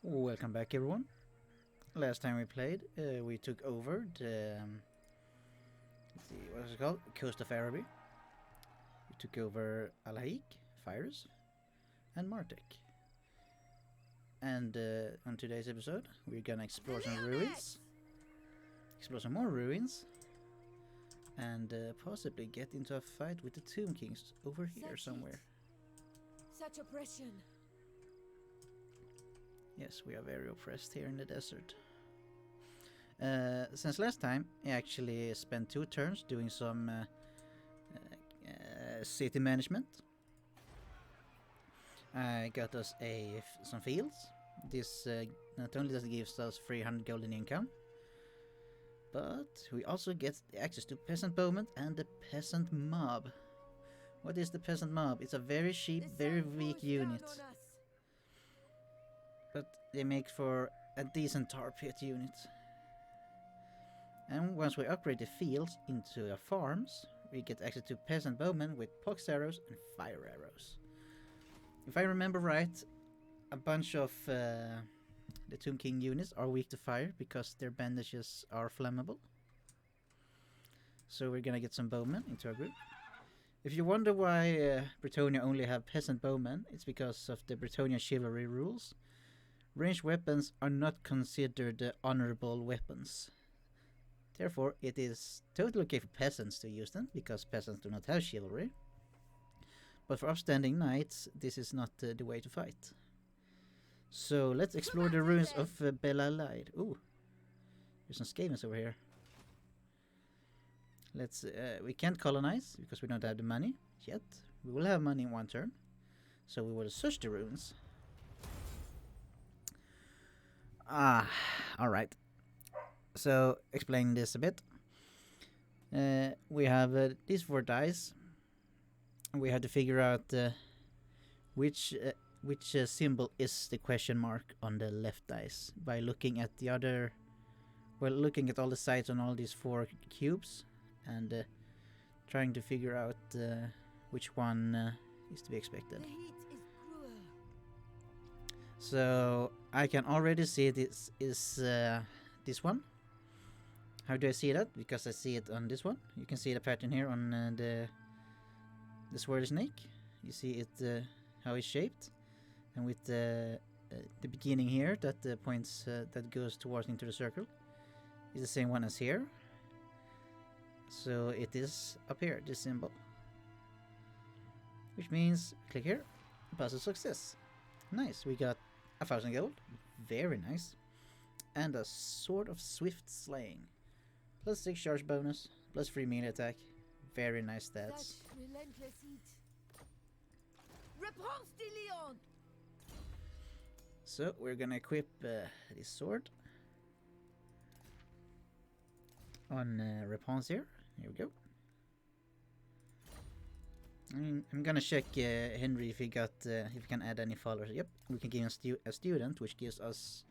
Welcome back, everyone. Last time we played, we took over the let's see, what is it called? Coast of Araby. We took over Al-Haik, Fires, and Martek. And on today's episode, we're gonna explore some ruins, explore some more ruins, and possibly get into a fight with the Tomb Kings over here somewhere. Such oppression. Yes, we are very oppressed here in the desert. Since last time, I actually spent 2 turns doing some city management. I got us some fields. This not only does it give us 300 gold in income, but we also get access to peasant bowmen and the peasant mob. What is the peasant mob? It's a very cheap, very weak unit, but they make for a decent tar pit unit. And once we upgrade the fields into farms, we get access to peasant bowmen with pox arrows and fire arrows. If I remember right, a bunch of the Tomb King units are weak to fire because their bandages are flammable. So we're gonna get some bowmen into our group. If you wonder why Bretonnia only have peasant bowmen, it's because of the Bretonnia chivalry rules. Ranged weapons are not considered honorable weapons. Therefore, it is totally okay for peasants to use them, because peasants do not have chivalry. But for upstanding knights, this is not the way to fight. So let's explore the ruins of Belalaid. Ooh, there's some Skavens over here. We can't colonize, because we don't have the money yet. We will have money in 1 turn. So we will search the ruins. Alright. So, explain this a bit. We have these 4 dice. We have to figure out which symbol is the question mark on the left dice by looking at the other. Well, looking at all the sides on all these 4 cubes and trying to figure out which one is to be expected. The heat is cruel. So I can already see this is this one. How do I see that? Because I see it on this one. You can see the pattern here on the swirly snake. You see it how it's shaped, and with the beginning here that points that goes towards into the circle is the same one as here. So it is up here, this symbol, which means click here, puzzle success. Nice, we got 1,000 gold, very nice, and a sword of swift slaying. Plus 6 charge bonus, plus 3 melee attack. Very nice stats. Such relentless heat. Repanse de Lyon. So we're gonna equip this sword on Repanse here. Here we go. I'm gonna check Henry if he can add any followers. Yep, we can give him a student, which gives us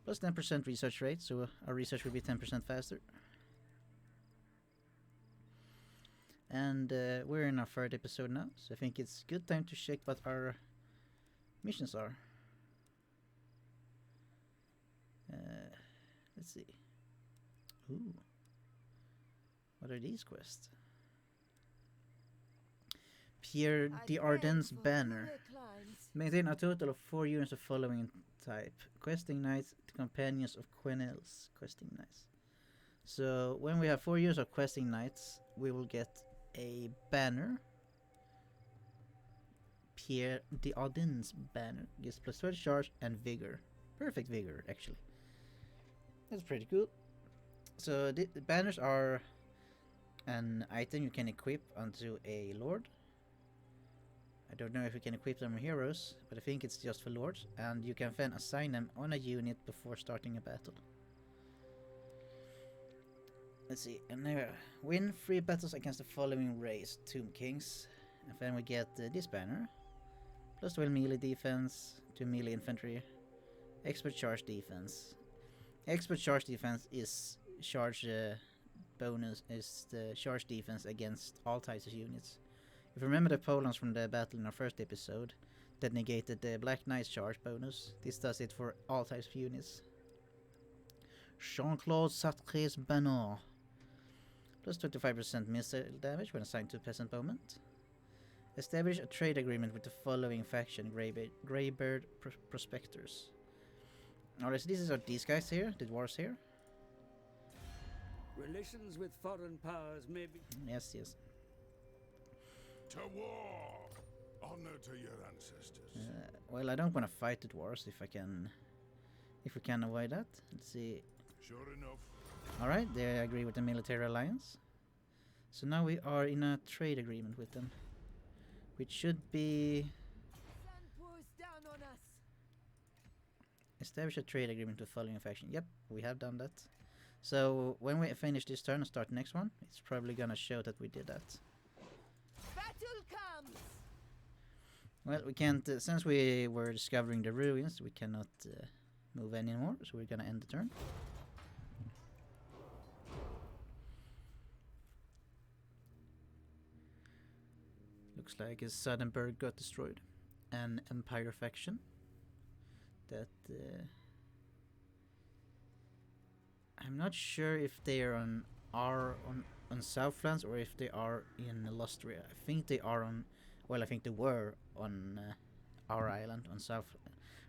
plus 10% research rate, so our research will be 10% faster. And we're in our 3rd episode now, so I think it's good time to check what our missions are. Let's see. Ooh. What are these quests? Pierre the Ardennes banner. Maintain a total of 4 units of following type. Questing knights, the companions of Quenelles. Questing knights. So when we have 4 units of questing knights, we will get a banner. Pierre the Ardennes banner gives plus 30 charge and vigor. Perfect vigor, actually. That's pretty cool. So the banners are an item you can equip onto a lord. I don't know if you can equip them on heroes, but I think it's just for lords, and you can then assign them on a unit before starting a battle. Let's see, and now win 3 battles against the following race, Tomb Kings, and then we get this banner, plus 12 melee defense, 2 melee infantry, expert charge defense. Expert charge defense is charge bonus, is the charge defense against all types of units. If you remember the Polans from the battle in our 1st episode, that negated the Black Knight's charge bonus. This does it for all types of units. Jean-Claude Sartre's Banner. Plus 25% missile damage when assigned to peasant bowman. Establish a trade agreement with the following faction, Greybeard Prospectors. Alright, so these are these guys here, the dwarves here. Relations with foreign powers may be... Yes, yes. To war! Honor to your ancestors. Well, I don't want to fight the dwarves if we can avoid that. Let's see. Sure enough. Alright, they agree with the military alliance. So now we are in a trade agreement with them. Which should be... Sun pours down on us. Establish a trade agreement with the following faction. Yep, we have done that. So when we finish this turn and start the next one, it's probably gonna show that we did that. Battle comes. Well, we can't, since we were discovering the ruins, we cannot move anymore, so we're gonna end the turn. Looks like a Suddenburg got destroyed. An Empire faction that I'm not sure if they are on Southlands or if they are in Lustria. I think they are on. Well, I think they were on our island on South,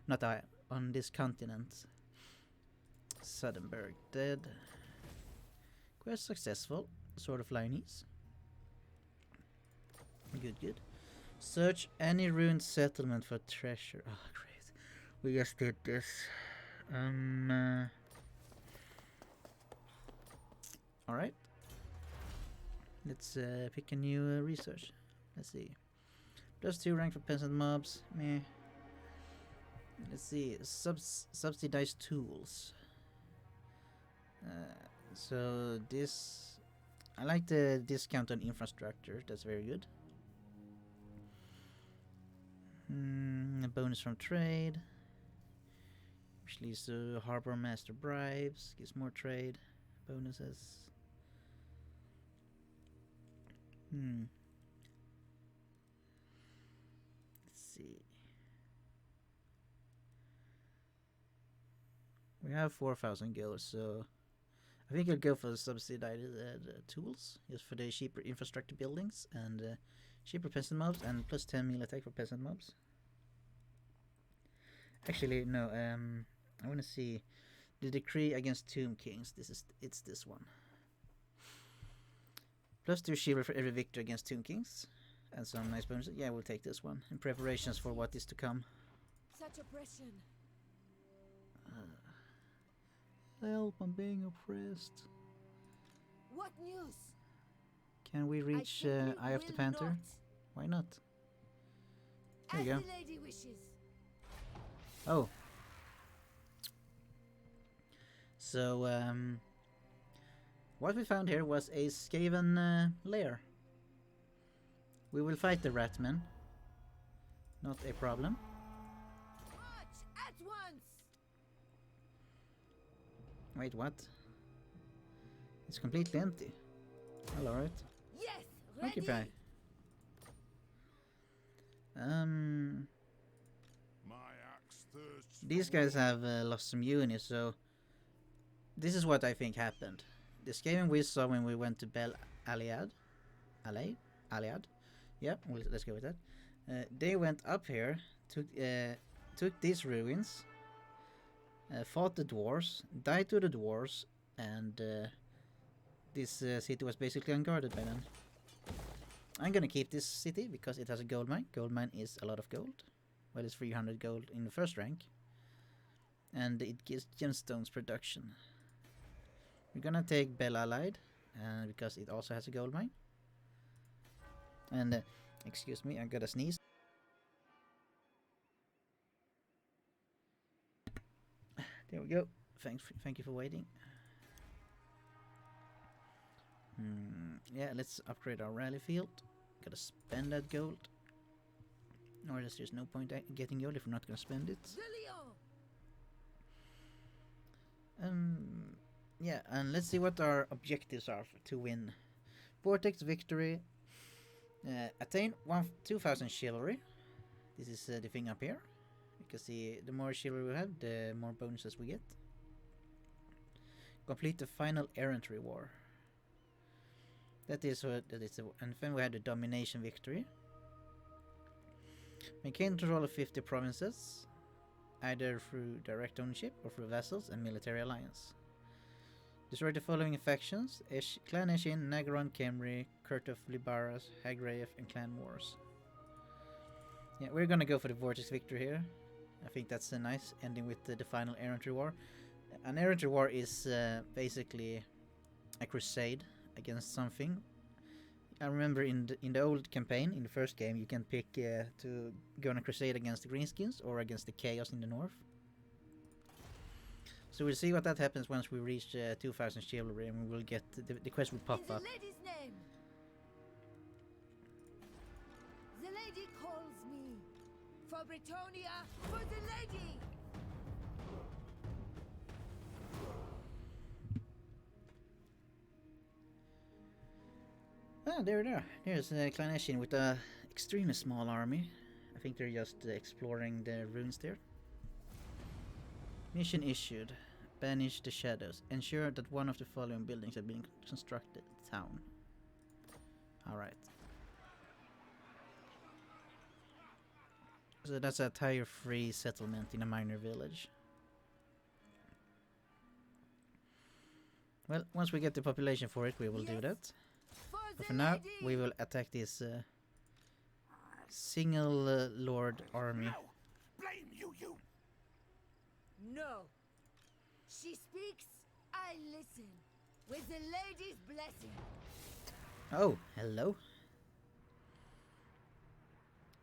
not on this continent. Suddenburg dead. Quest successful. Sort of Lyonesse. Good, good. Search any ruined settlement for treasure. Oh, great. We just did this. Alright. Let's pick a new research. Let's see. +2 rank for peasant mobs. Meh. Let's see. Subsidized tools. So this... I like the discount on infrastructure. That's very good. A bonus from trade. Which leads to harbor master bribes. Gives more trade bonuses. Let's see. We have 4,000 gold, so I think I'll go for the subsidized tools, just for the cheaper infrastructure buildings and cheaper peasant mobs and +10 melee attack for peasant mobs. Actually, no. I want to see the decree against Tomb Kings. It's this one. +2 shield for every victory against Tomb Kings, and some nice bonuses. Yeah, we'll take this one in preparations for what is to come. Such oppression. Help! I'm being oppressed. What news? Can we reach Eye of the Panther? Why not? There you go. The lady wishes. Oh. So, what we found here was a Skaven lair. We will fight the Ratmen. Not a problem. March at once. Wait, what? It's completely empty. Well, alright. Yes, ready. Occupy. My axe thirsts. These guys have lost some units, so this is what I think happened. The Skaven we saw when we went to Bel Aliad. Aliad? Yep, let's go with that. They went up here, took these ruins, fought the dwarves, died to the dwarves, and this city was basically unguarded by them. I'm gonna keep this city because it has a gold mine. Gold mine is a lot of gold. Well, it's 300 gold in the first rank. And it gives gemstones production. We're gonna take Bel Allied, because it also has a gold mine. And, excuse me, I gotta sneeze. There we go. Thank you for waiting. Yeah, let's upgrade our rally field. Gotta spend that gold. Or else there's no point getting gold if we're not gonna spend it. Yeah, and let's see what our objectives are to win. Vortex victory. Attain 2,000 chivalry. This is the thing up here. Because the more chivalry we have, the more bonuses we get. Complete the final errantry war. That is what and then we had the domination victory. Maintain control of 50 provinces, either through direct ownership or through vassals and military alliance. Destroy the following factions: Clan Eshin, Nagaron, Khemri, Kurtuf, Libaras, Hagraev, and Clan Wars. Yeah, we're gonna go for the Vortex victory here. I think that's a nice ending with the final errantry war. An errantry war is basically a crusade against something. I remember in the old campaign, in the first game, you can pick to go on a crusade against the Greenskins or against the Chaos in the north. So we'll see what that happens once we reach 2000 chivalry, and we will get the quest will pop In the up. lady's name. The lady calls me. For Britonia, for the lady. Ah, there they are. There's Clan Eshin with a extremely small army. I think they're just exploring the ruins there. Mission issued. Banish the shadows. Ensure that one of the following buildings have been constructed. Town. Alright. So that's a tire-free settlement in a minor village. Well, once we get the population for it, we will do that. But for now, we will attack this single lord army. No! Blame you! No. She speaks, I listen. With the lady's blessing. Oh, hello.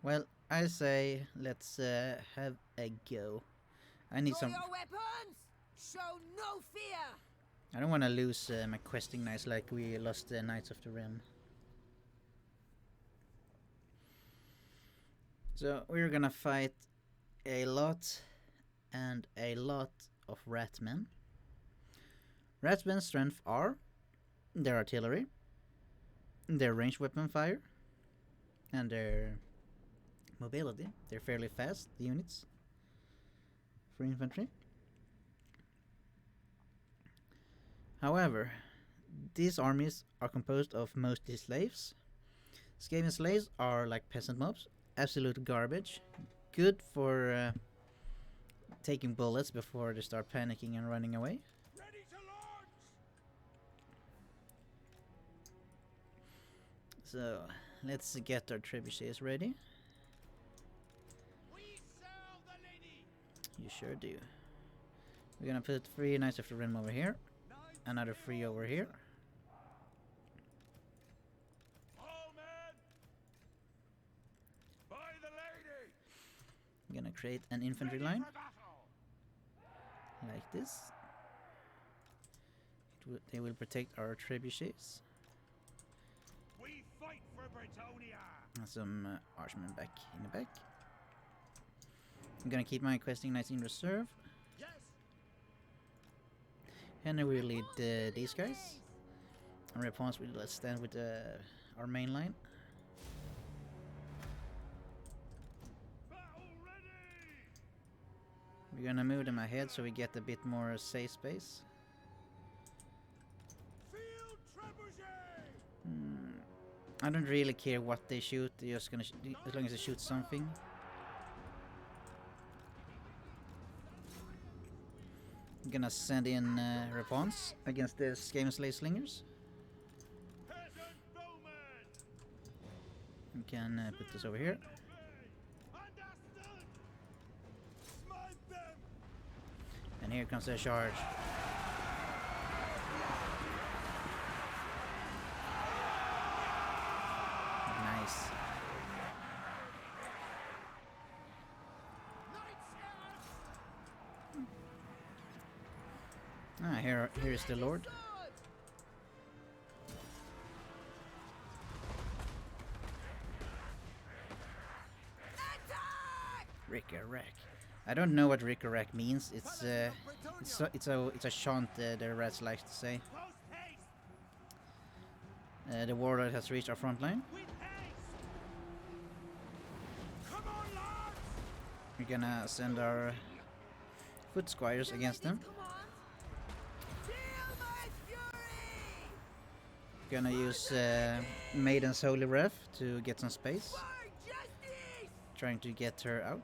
Well, I say let's have a go. I need Draw some. your weapons. Show no fear. I don't want to lose my questing knights like we lost the Knights of the Ren. So we're gonna fight a lot and a lot of ratmen. Ratmen's strength are their artillery, their ranged weapon fire, and their mobility. They're fairly fast, the units, for infantry. However, these armies are composed of mostly slaves. Skaven slaves are like peasant mobs, absolute garbage, good for taking bullets before they start panicking and running away. Ready to launch! So let's get our trebuchets ready. We sail the lady! You sure do. We're gonna put 3 Knights of the Rim over here, another 3 over here. All men! By the lady! I'm gonna create an infantry Ready line for battle! like this. They will protect our trebuchets. We fight for Britonia! And some archemen back in the back. I'm gonna keep my questing knights in reserve. Yes! Henry will lead these guys. And Repanse will stand with our main line. Battle ready! We're gonna move them ahead so we get a bit more safe space. Field trebuchet! I don't really care what they shoot, they're just gonna as long as they shoot something. I'm gonna send in Repanse against the Skaven Slave Slingers. Peasant bowmen! We can put this over here. Understood! Smite them! And here comes the charge. Nice. Ah, here is the Lord. Rick-a-rack. I don't know what Rick-a-rack means. It's a chant the rats like to say. Post haste! The warlord has reached our front line. With haste! Come on, lads! We're gonna send our foot squires The against them. lady's commands. Feel my fury! Gonna use Maiden's Holy Wrath to get some space. For justice! Trying to get her out.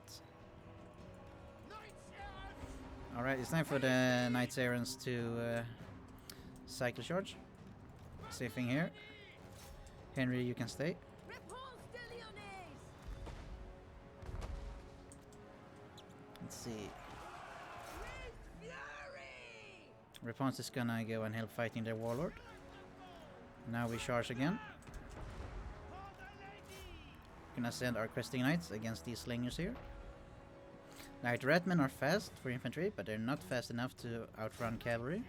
Knights errant! Alright, it's time for the Knights Errants to cycle charge. Safe thing here. Henry, you can stay. Repanse de Lyonesse! Let's see. With fury! Repanse is gonna go and help fighting their warlord. Now we charge again. For the lady! Gonna send our questing knights against these slingers here. Knight Ratmen are fast for infantry, but they're not fast enough to outrun cavalry.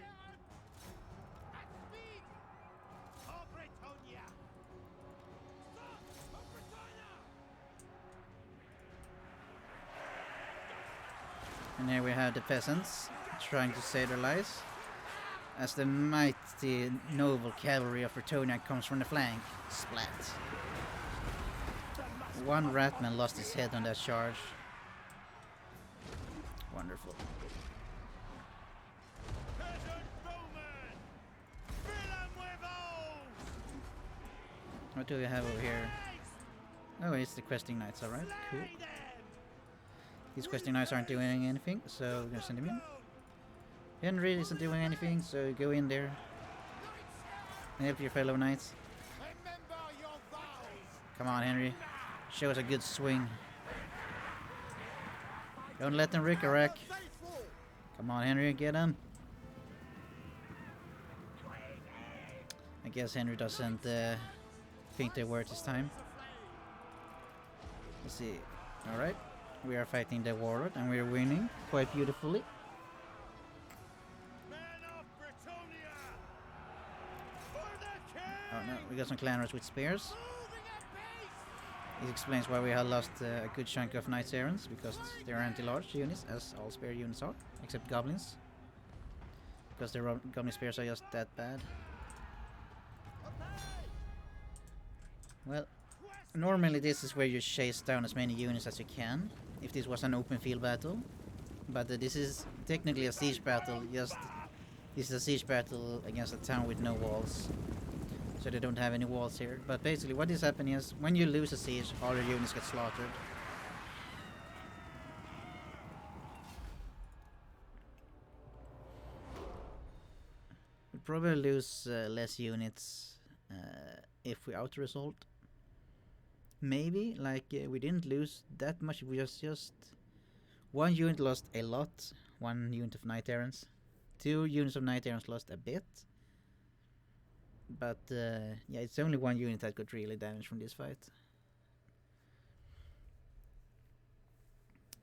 At speed! For Bretonia! Stop! For Bretonia! And here we have the peasants trying to save their lives. As the mighty noble cavalry of Bretonia comes from the flank. Splat. One Ratman lost his head on that charge. Wonderful. Peasant bowmen! Fill 'em with holes! What do we have over here? Oh, it's the questing knights, alright, cool. Slay them! These questing knights aren't doing anything, so we're gonna send them in. Henry isn't doing anything, so go in there and help your fellow knights. Remember your vows! Come on, Henry. Show us a good swing. Don't let them rick a wreck. Faithful! Come on, Henry, get him. I guess Henry doesn't think they're worth his time. Let's see. Alright. We are fighting the warlord and we're winning quite beautifully. Men of Bretonia! For the king! Oh no, we got some clanners with spears. Moving at pace! It explains why we have lost a good chunk of Knights Errants, because they're anti-large units, as all spear units are, except goblins. Because the goblin spears are just that bad. Well, normally this is where you chase down as many units as you can, if this was an open field battle. But this is technically a siege battle, just this is a siege battle against a town with no walls. So they don't have any walls here. But basically what is happening is, when you lose a siege, all your units get slaughtered. We'll probably lose less units if we out-result. Maybe, like, we didn't lose that much, we just... One unit lost a lot, one unit of Knight Errants. 2 units of Knight Errants lost a bit. But, yeah, it's only one unit that got really damaged from this fight.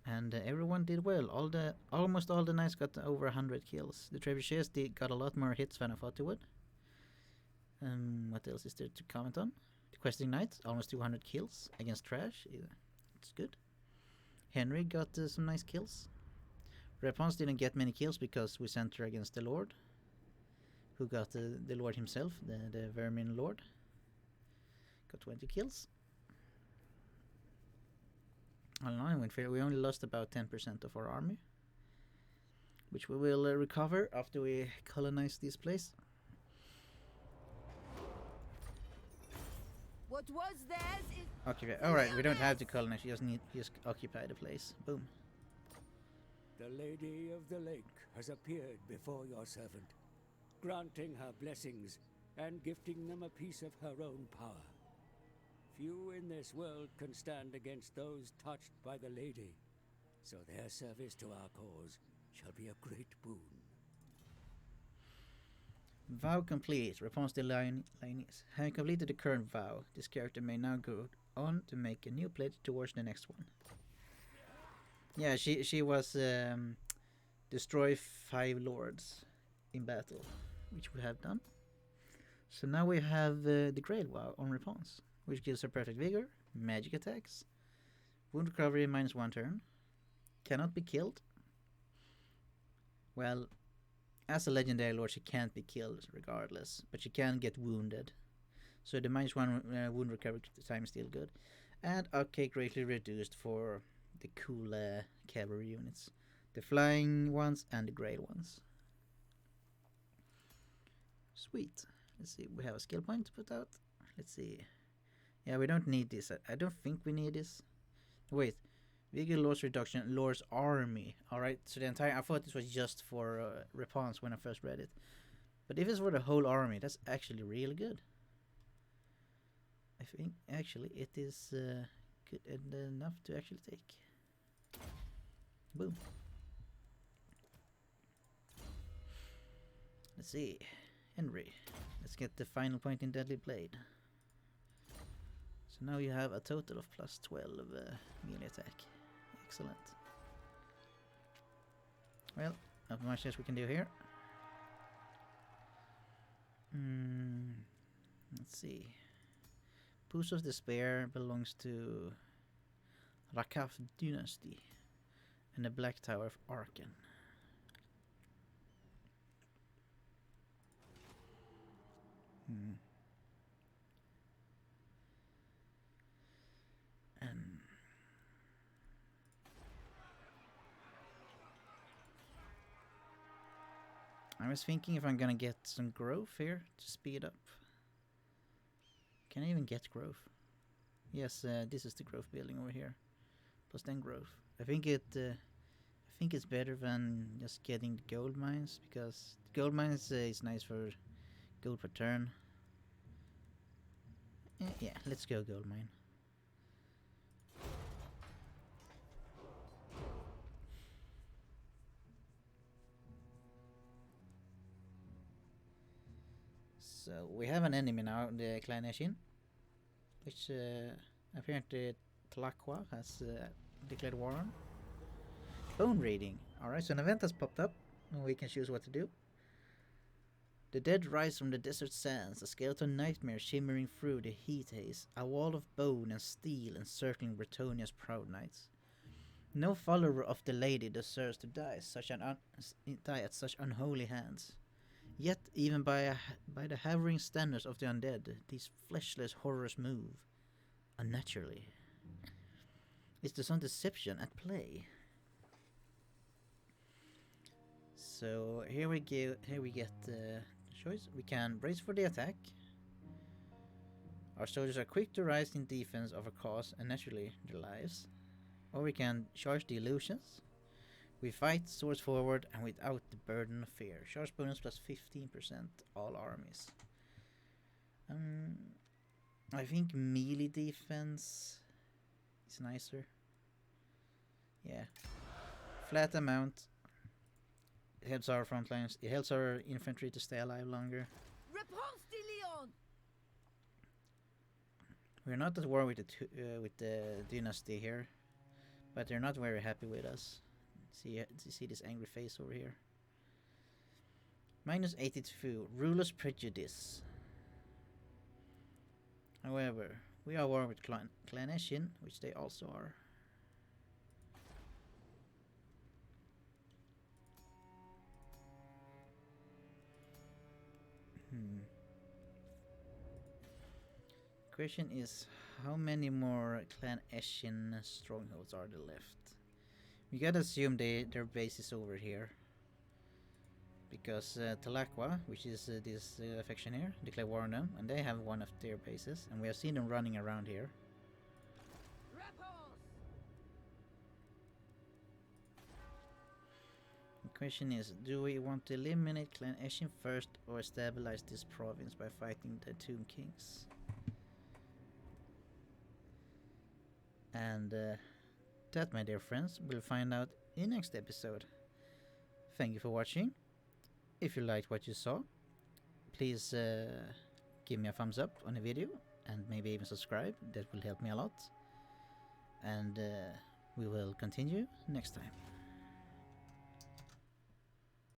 And everyone did well. Almost all the knights got over 100 kills. The trebuchets got a lot more hits than I thought they would. What else is there to comment on? The questing knights, almost 200 kills against trash. Yeah, it's good. Henry got some nice kills. Repanse didn't get many kills because we sent her against the Lord, who got the Lord himself, the Vermin Lord. Got 20 kills. I don't know, we only lost about 10% of our army, which we will recover after we colonize this place. What was theirs is Okay, alright, we don't have to colonize, you just occupy the place. Boom. The Lady of the Lake has appeared before your servant, granting her blessings and gifting them a piece of her own power. Few in this world can stand against those touched by the Lady, so their service to our cause shall be a great boon. Vow complete. Repanse de Lyonesse. Having completed the current vow, this character may now go on to make a new pledge towards the next one. Yeah, she was destroy 5 lords in battle, which we have done. So now we have the Grail Vow on Repanse, which gives her perfect vigor, magic attacks, wound recovery -1 turn, cannot be killed. Well, as a legendary lord, she can't be killed regardless, but she can get wounded. So the -1 wound recovery time is still good. And upkeep greatly reduced for the cool cavalry units. The flying ones and the grey ones. Sweet. Let's see, we have a skill point to put out. Let's see. Yeah, we don't need this. I don't think we need this. Wait. Vigor loss reduction lures army. Alright, so the entire... I thought this was just for Repanse when I first read it. But if it's for the whole army, that's actually really good. I think actually it is good enough to actually take. Boom. Let's see. Henry. Let's get the final point in Deadly Blade. So now you have a total of plus 12 melee attack. Excellent. Well, not much else we can do here. Let's see. Boost of Despair belongs to Rakaf Dynasty and the Black Tower of Arkan. I was thinking if I'm gonna get some growth here to speed up. Can I even get growth? Yes, this is the growth building over here. Plus 10 growth. I think it's better than just getting the gold mines, because the gold mines is nice for gold per turn. Yeah, let's go gold mine. So we have an enemy now, the Clan Eshin, which apparently Tlaqua has declared war on. Bone raiding. Alright, so an event has popped up, and we can choose what to do. The dead rise from the desert sands, a skeleton nightmare shimmering through the heat haze, a wall of bone and steel encircling Bretonia's proud knights. No follower of the lady deserves to die at such unholy hands. Yet, even by the hovering standards of the undead, these fleshless horrors move unnaturally. Is there some deception at play? So here we go. Here we get the choice. We can brace for the attack. Our soldiers are quick to rise in defense of a cause and naturally their lives. Or we can charge the illusions. We fight swords forward and without the burden of fear. Charge bonus plus 15% all armies. I think melee defense is nicer. Yeah. Flat amount. It helps our front lines. It helps our infantry to stay alive longer. Repanse de Lyon! We're not at war with the dynasty here, but they're not very happy with us. See this angry face over here. Minus 82, Ruler's Prejudice. However, we are at war with Clan Eshin, which they also are. Question is, how many more Clan Eshin strongholds are there left? We gotta assume their base is over here. Because Tlaqua, which is this faction here, declare war on them, and they have one of their bases, and we have seen them running around here. The question is, do we want to eliminate Clan Eshin first, or stabilize this province by fighting the Tomb Kings? And that, my dear friends, we'll find out in next episode. Thank you for watching. If you liked what you saw, please give me a thumbs up on the video and maybe even subscribe. That will help me a lot. And we will continue next time.